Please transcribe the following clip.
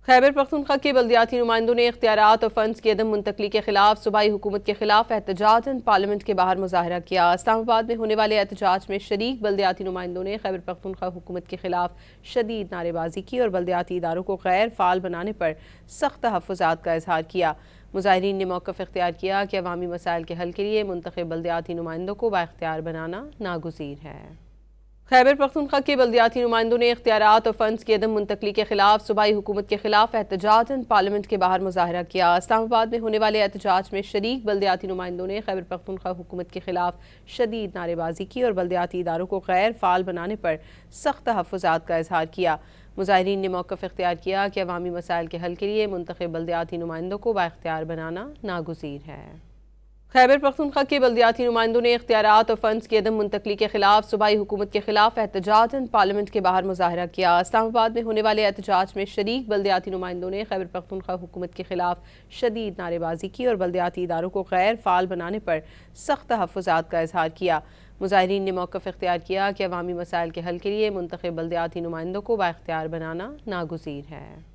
खैबर पख्तूनख्वा के बल्दियाती नुमाइंदों ने इख्तियारात और फंड्स की अदम मुंतकली के खिलाफ सूबाई हुकूमत के खिलाफ एहतजाजन पार्लियामेंट के बाहर मुजाहरा किया। इस्लामाबाद में होने वाले एहतजाज में शरीक बल्दियाती नुमाइंदों ने खैबर पख्तूनख्वा हुकूमत के खिलाफ शदीद नारेबाजी की और बल्दियाती इदारों को गैर फाल बनाने पर सख्त तहफ़्फ़ुज़ात का इजहार किया। मुजाहिरीन ने मौक़िफ़ इख्तियार किया कि अवामी मसाइल के हल के लिए मुंतखब बल्दियाती नुमाइंदों को बाइख्तियार बनाना नागुज़ीर है। खैबर पख्तूनख्वा के बल्दियाती नुमाइंदों ने इख्तियारात और फंड्स की अदम मुंतकली के खिलाफ सूबाई हुकूमत के खिलाफ एहतजाजन पार्लियामेंट के बाहर मुजाहरा किया। इस्लामाबाद में होने वाले एहतजाज में शरीक बल्दियाती नुमाइंदों ने खैबर पख्तूनख्वा हुकूमत के खिलाफ शदीद नारेबाजी की और बल्दियाती इदारों को गैर फाल बनाने पर सख्त तहफ़्फ़ुज़ात का इजहार किया। मुजाहिरीन ने मौक़िफ़ इख्तियार किया कि अवामी मसाइल के हल के लिए मुंतखब बल्दियाती नुमाइंदों को बाइख्तियार बनाना नागुज़ीर है। खैबर पख्तूनख्वा के बल्दियाती नुमाइंदों ने इख्तियारात और फंड्स की अदम मुंतकली के खिलाफ सूबाई हुकूमत के खिलाफ एहतजाजन पार्लियामेंट के बाहर मुजाहरा किया। इस्लामाबाद में होने वाले एहतजाज में शरीक बल्दियाती नुमाइंदों ने खैबर पख्तूनख्वा हुकूमत के खिलाफ शदीद नारेबाजी की और बल्दियाती इदारों को गैर फाल बनाने पर सख्त तहफ़्फ़ुज़ात का इजहार किया। मुजाहिरीन ने मौक़िफ़ इख्तियार किया कि अवामी मसाइल के हल के लिए मुंतखब बल्दियाती नुमाइंदों को बाइख्तियार बनाना नागुज़ीर है।